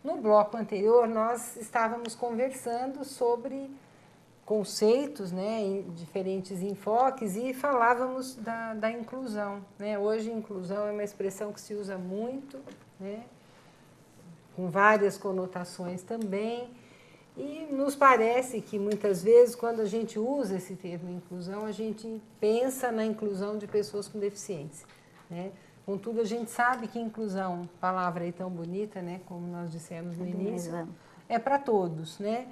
No bloco anterior, nós estávamos conversando sobre conceitos, né, em diferentes enfoques e falávamos da inclusão, né? Hoje, inclusão é uma expressão que se usa muito, né, com várias conotações também, e nos parece que muitas vezes, quando a gente usa esse termo inclusão, a gente pensa na inclusão de pessoas com deficiência, né? Contudo, a gente sabe que inclusão, palavra aí tão bonita, né, como nós dissemos no início, é para todos, né?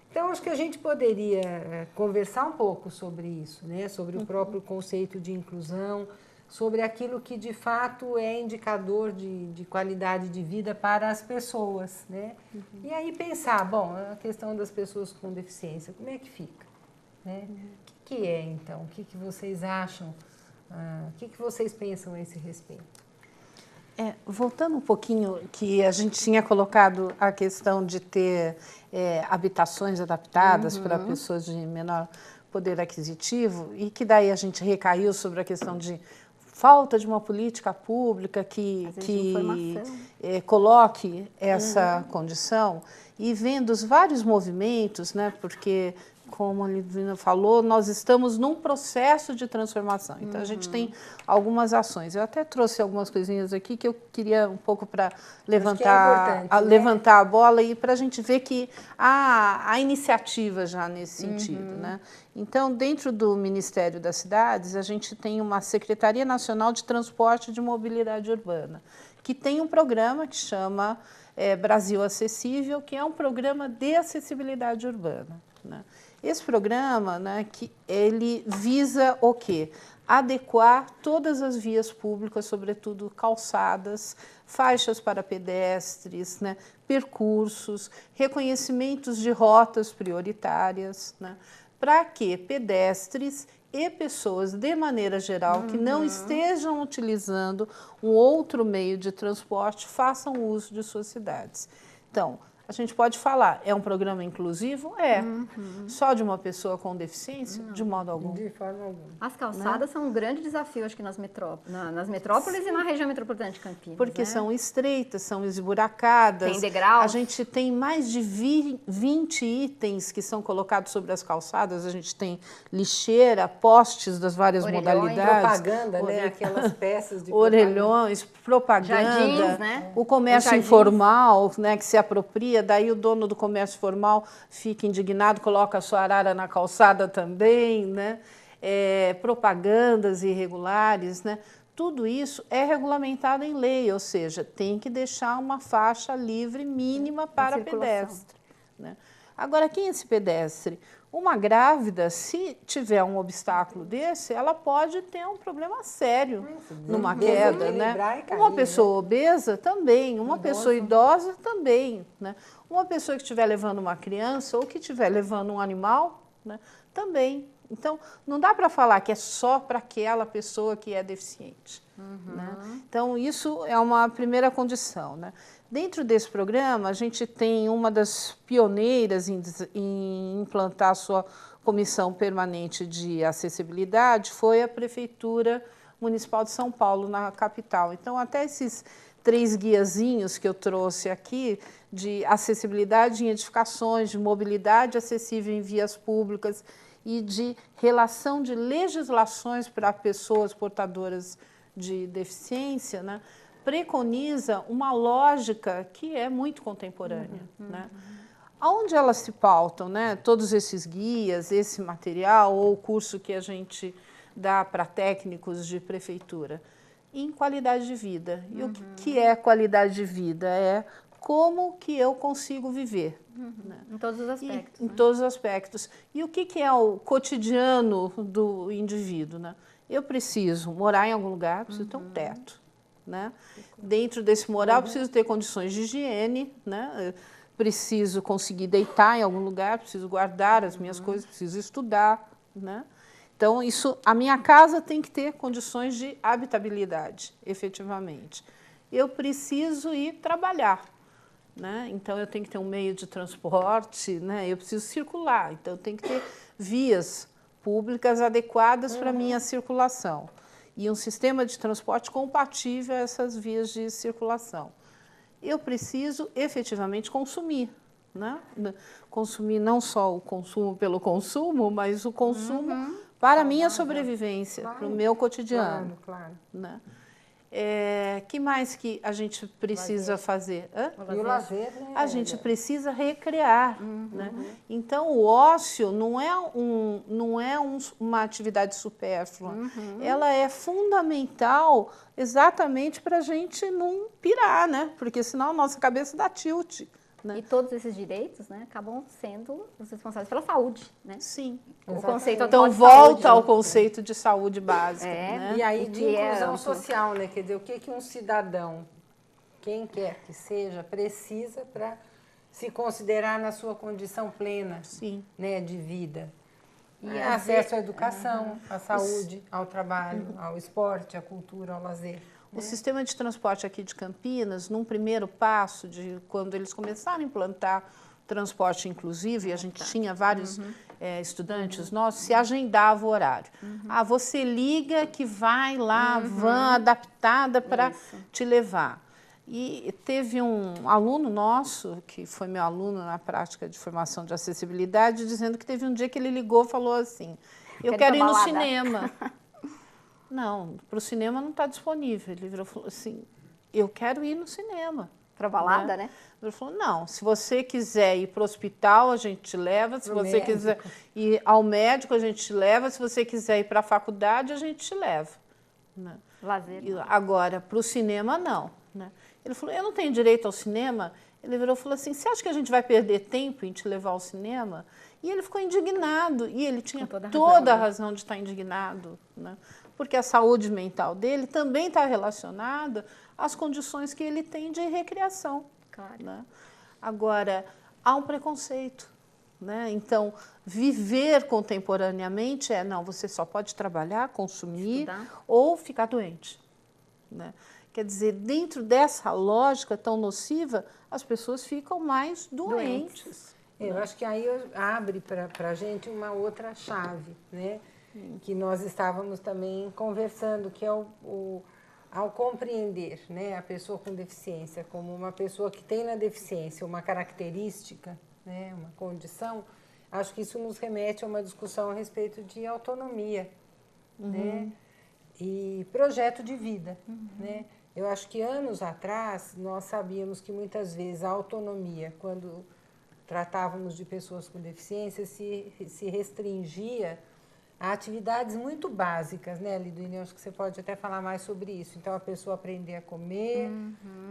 Então, acho que a gente poderia conversar um pouco sobre isso, né? Sobre o próprio conceito de inclusão, sobre aquilo que de fato é indicador de qualidade de vida para as pessoas, né? E aí pensar, bom, a questão das pessoas com deficiência, como é que fica? Né? O que é, então? O que vocês acham? O que vocês pensam a esse respeito? Voltando um pouquinho, que a gente tinha colocado a questão de ter habitações adaptadas para pessoas de menor poder aquisitivo, e que daí a gente recaiu sobre a questão de falta de uma política pública que coloque essa condição, e vendo os vários movimentos, né, porque, como a Lidvina falou, nós estamos num processo de transformação. Então, a gente tem algumas ações. Eu até trouxe algumas coisinhas aqui que eu queria um pouco para levantar a bola e para a gente ver que há iniciativa já nesse sentido, né? Então, dentro do Ministério das Cidades, a gente tem uma Secretaria Nacional de Transporte e de Mobilidade Urbana, que tem um programa que chama Brasil Acessível, que é um programa de acessibilidade urbana, né? Esse programa, né, ele visa o quê? Adequar todas as vias públicas, sobretudo calçadas, faixas para pedestres, né, percursos, reconhecimentos de rotas prioritárias, né, para que pedestres e pessoas, de maneira geral, que não estejam utilizando um outro meio de transporte, façam uso de suas cidades. Então, a gente pode falar, é um programa inclusivo? É. Só de uma pessoa com deficiência? Não. De modo algum. De forma alguma. As calçadas são um grande desafio, acho que nas metrópoles Sim. E na região metropolitana de Campinas. Porque são estreitas, são esburacadas. Tem degraus. A gente tem mais de 20 itens que são colocados sobre as calçadas. A gente tem lixeira, postes das várias modalidades. Propaganda, né? Aquelas peças de orelhões, propaganda. Jardins, né? O comércio informal, né, que se apropria. Daí o dono do comércio formal fica indignado, coloca a sua arara na calçada também, né? Propagandas irregulares, né? Tudo isso é regulamentado em lei, ou seja, tem que deixar uma faixa livre mínima para pedestre, né? Agora, quem é esse pedestre? Uma grávida, se tiver um obstáculo desse, ela pode ter um problema sério numa queda, né? Uma pessoa obesa também, uma pessoa idosa também, né? Uma pessoa que estiver levando uma criança ou que estiver levando um animal, né, também. Então, não dá para falar que é só para aquela pessoa que é deficiente, né? Então, isso é uma primeira condição, né? Dentro desse programa, a gente tem uma das pioneiras em implantar a sua comissão permanente de acessibilidade, foi a Prefeitura Municipal de São Paulo, na capital. Então, até esses 3 guiazinhos que eu trouxe aqui, de acessibilidade em edificações, de mobilidade acessível em vias públicas e de relação de legislações para pessoas portadoras de deficiência, né, preconiza uma lógica que é muito contemporânea, né? Aonde elas se pautam, né? Todos esses guias, esse material ou o curso que a gente dá para técnicos de prefeitura? Em qualidade de vida. E o que é qualidade de vida? É como que eu consigo viver. Né? Em todos os aspectos. Em todos os aspectos. E o que é o cotidiano do indivíduo? Né? Eu preciso morar em algum lugar, preciso ter um teto. Né? Dentro desse morar, eu preciso ter condições de higiene, né? Preciso conseguir deitar em algum lugar, preciso guardar as minhas coisas, preciso estudar. Né? Então, a minha casa tem que ter condições de habitabilidade, efetivamente. Eu preciso ir trabalhar, né? Então, eu tenho que ter um meio de transporte, né? Eu preciso circular, então eu tenho que ter vias públicas adequadas para a minha circulação e um sistema de transporte compatível a essas vias de circulação. eu preciso efetivamente consumir, né? Consumir não só o consumo pelo consumo, mas o consumo para a minha sobrevivência, para o meu cotidiano. Claro. Né? Que mais que a gente precisa fazer? E o lazer, né? A gente precisa recrear. Né? Então, o ócio não é, uma atividade supérflua. Ela é fundamental exatamente para a gente não pirar, né? Porque senão a nossa cabeça dá tilt. Né? E todos esses direitos, né, acabam sendo os responsáveis pela saúde, né? Sim. O conceito então atual de volta saúde, ao conceito de saúde básica. Né? E aí de inclusão amplo. social, né? Quer dizer, o que um cidadão, quem quer que seja, precisa para se considerar na sua condição plena, Sim. Né, de vida. E acesso à educação, à saúde, ao trabalho, ao esporte, à cultura, ao lazer. O sistema de transporte aqui de Campinas, num primeiro passo, quando eles começaram a implantar transporte inclusivo, e a gente tinha vários estudantes nossos, se agendava o horário. Você liga que vai lá, van adaptada para te levar. E teve um aluno nosso, que foi meu aluno na prática de formação de acessibilidade, dizendo que teve um dia que ele ligou e falou assim, eu quero ir no cinema. Não, para o cinema não está disponível. Ele virou e falou assim, eu quero ir no cinema. Para balada, né? Ele falou, não, se você quiser ir para o hospital, a gente te leva. Se você quiser ir ao médico, a gente te leva. Se você quiser ir para a faculdade, a gente te leva. Né? Lazer. Agora, para o cinema, não. Né? Ele falou, eu não tenho direito ao cinema. Ele virou e falou assim, você acha que a gente vai perder tempo em te levar ao cinema? E ele ficou indignado. E ele tinha toda a razão de estar indignado. Né? Porque a saúde mental dele também está relacionada às condições que ele tem de recreação. Claro. Né? Agora, há um preconceito. Né? Então, viver contemporaneamente não, você só pode trabalhar, consumir ou ficar doente. Né? Quer dizer, dentro dessa lógica tão nociva, as pessoas ficam mais doentes. Eu acho que aí abre para a gente uma outra chave, né? Que nós estávamos também conversando, que é ao compreender, né, a pessoa com deficiência como uma pessoa que tem na deficiência uma característica, né, uma condição, acho que isso nos remete a uma discussão a respeito de autonomia, né, e projeto de vida. Né? Eu acho que anos atrás nós sabíamos que muitas vezes a autonomia, quando tratávamos de pessoas com deficiência, se restringia a atividades muito básicas, né, Liduína? Eu acho que você pode até falar mais sobre isso. Então, a pessoa aprender a comer,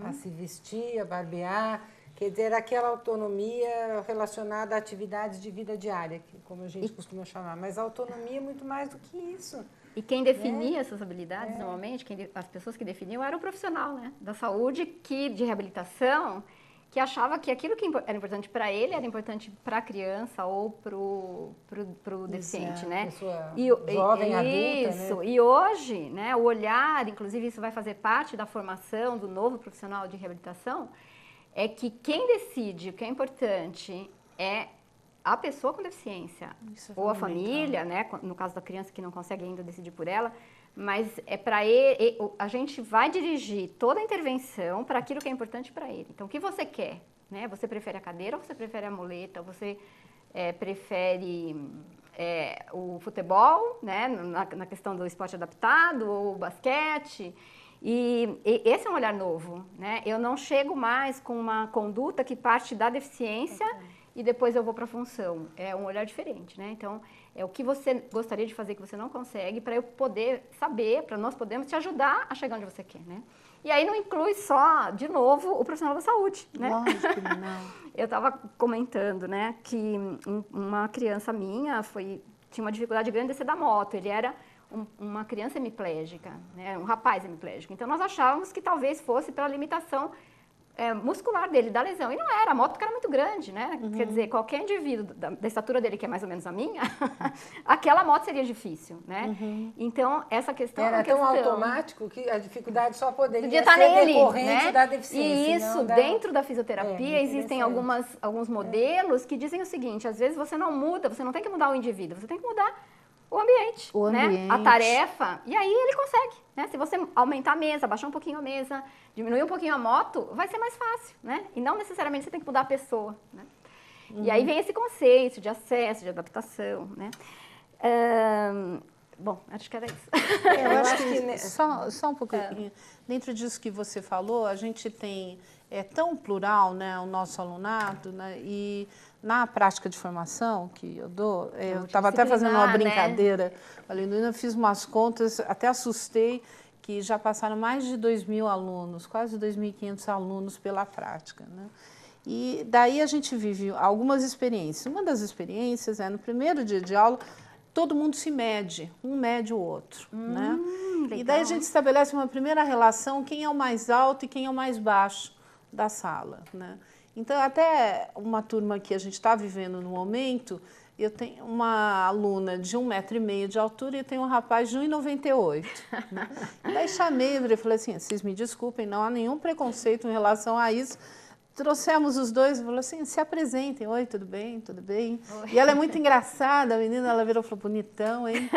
a se vestir, a barbear, quer dizer, aquela autonomia relacionada a atividades de vida diária, como a gente costuma chamar. Mas a autonomia é muito mais do que isso. E quem definia essas habilidades, normalmente, as pessoas que definiam, era o profissional, né, da saúde, de reabilitação, que achava que aquilo que era importante para ele era importante para a criança ou para o deficiente, né? Pessoa jovem, adulta, isso. Né? E hoje, né, o olhar, inclusive isso vai fazer parte da formação do novo profissional de reabilitação, é que quem decide o que é importante é a pessoa com deficiência ou a família, né? No caso da criança que não consegue ainda decidir por ela. Mas é para ele, a gente vai dirigir toda a intervenção para aquilo que é importante para ele. Então, o que você quer? Né? Você prefere a cadeira ou você prefere a muleta? Você prefere o futebol, né? na questão do esporte adaptado, ou o basquete? E esse é um olhar novo. Né? Eu não chego mais com uma conduta que parte da deficiência e depois eu vou para a função. É um olhar diferente. Né? Então, é o que você gostaria de fazer que você não consegue, para eu poder saber, para nós podermos te ajudar a chegar onde você quer, né? E aí não inclui só, de novo, o profissional da saúde, né? Lógico, não. Eu estava comentando, né, que uma criança minha tinha uma dificuldade grande de descer da moto. Ele era uma criança hemiplégica, né, um rapaz hemiplégico. Então nós achávamos que talvez fosse pela limitação muscular dele, da lesão. E não era, a moto era muito grande, né? Quer dizer, qualquer indivíduo da estatura dele, que é mais ou menos a minha, aquela moto seria difícil, né? Então, essa questão... Era tão automático que a dificuldade só podia estar ser nele, decorrente né? da deficiência. E isso, dentro da fisioterapia, existem alguns modelos que dizem o seguinte, às vezes você não muda, você não tem que mudar o indivíduo, você tem que mudar o ambiente, O né? ambiente. A tarefa, e aí ele consegue, né? Se você aumentar a mesa, baixar um pouquinho a mesa, diminuir um pouquinho a moto, vai ser mais fácil, né? E não necessariamente você tem que mudar a pessoa, né? E aí vem esse conceito de acesso, de adaptação, né? Bom, acho que era isso. Eu acho que só um pouquinho. Dentro disso que você falou, a gente tem tão plural, né, o nosso alunado, né, e na prática de formação que eu dou, eu estava até fazendo uma brincadeira, falei, eu fiz umas contas, até assustei, que já passaram mais de 2.000 alunos, quase 2.500 alunos pela prática, né? E daí a gente vive algumas experiências. Uma das experiências é no primeiro dia de aula, todo mundo se mede, um mede o outro, né? Legal. E daí a gente estabelece uma primeira relação, quem é o mais alto e quem é o mais baixo da sala, né? Então, até uma turma que a gente está vivendo no momento, eu tenho uma aluna de 1,5 m de altura e eu tenho um rapaz de 1,98 m. Né? E daí chamei e falei assim, vocês me desculpem, não há nenhum preconceito em relação a isso. Trouxemos os dois e falou assim, se apresentem. Oi, tudo bem? Tudo bem? Oi. E ela é muito engraçada, a menina, ela virou e falou, bonitão, hein?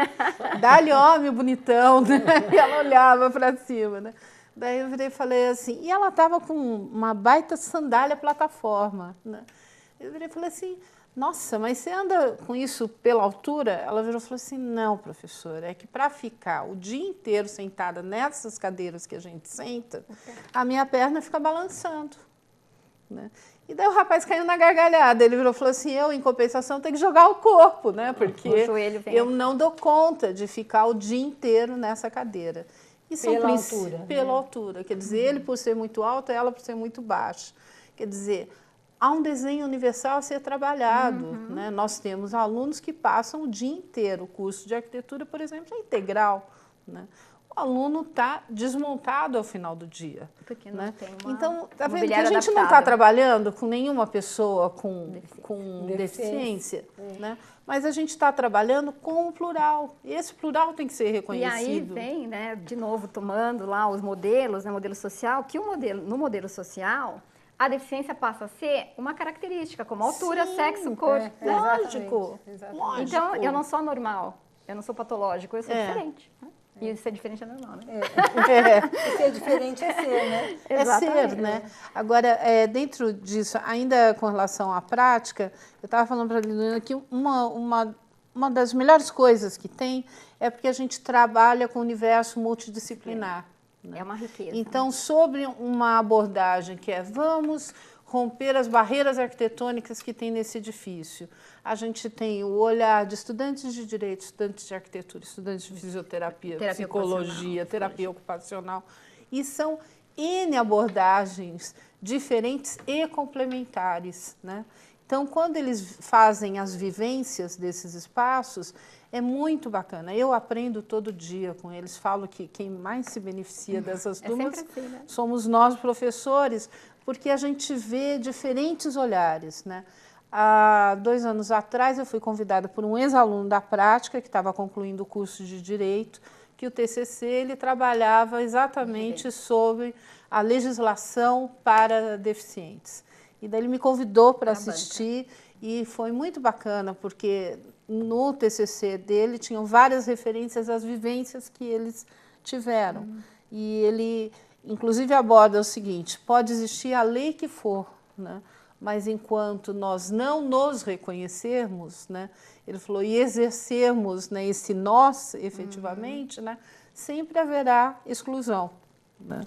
Dá-lhe homem, bonitão, né? E ela olhava para cima, né? Daí eu virei e falei assim, e ela estava com uma baita sandália plataforma, né? Eu virei e falei assim, nossa, mas você anda com isso pela altura? Ela virou e falou assim, não, professora, é que para ficar o dia inteiro sentada nessas cadeiras que a gente senta, a minha perna fica balançando. Né? E daí o rapaz caiu na gargalhada, ele virou e falou assim, eu, em compensação, tenho que jogar o corpo, né? Porque eu não dou conta de ficar o dia inteiro nessa cadeira. E pela altura. Pela altura, quer dizer, ele por ser muito alto, ela por ser muito baixa. Quer dizer, há um desenho universal a ser trabalhado. Né? Nós temos alunos que passam o dia inteiro, o curso de arquitetura, por exemplo, é integral. Né? O aluno está desmontado ao final do dia. Porque não né? tem uma então, está vendo que a mobiliário gente não está adaptado. trabalhando com nenhuma pessoa com deficiência, né? Mas a gente está trabalhando com o plural. E esse plural tem que ser reconhecido. E aí vem, né, de novo, tomando lá os modelos, né, modelo social, que no modelo social, a deficiência passa a ser uma característica, como altura, sexo, cor. Lógico. Exatamente. Então, eu não sou normal, eu não sou patológico, eu sou diferente. Né? E ser diferente é normal, né? Ser diferente é ser, né? É ser, né? Agora, dentro disso, ainda com relação à prática, eu estava falando para a Liliana que uma das melhores coisas que tem é porque a gente trabalha com o universo multidisciplinar. Né? É uma riqueza. Então, sobre uma abordagem que vamos romper as barreiras arquitetônicas que tem nesse edifício. A gente tem o olhar de estudantes de direito, estudantes de arquitetura, estudantes de fisioterapia, psicologia, terapia ocupacional. E são N abordagens diferentes e complementares. Né? Então, quando eles fazem as vivências desses espaços, é muito bacana. Eu aprendo todo dia com eles, falo que quem mais se beneficia dessas turmas assim, né? somos nós, professores, porque a gente vê diferentes olhares. Né? Há 2 anos atrás, eu fui convidada por um ex-aluno da prática, que estava concluindo o curso de Direito, que o TCC ele trabalhava exatamente sobre a legislação para deficientes. E daí ele me convidou para assistir e foi muito bacana, porque no TCC dele tinham várias referências às vivências que eles tiveram. E ele, inclusive, aborda o seguinte, pode existir a lei que for, né? Mas enquanto nós não nos reconhecermos, né? Ele falou, e exercermos, né, esse nós, efetivamente, né? Sempre haverá exclusão. Né?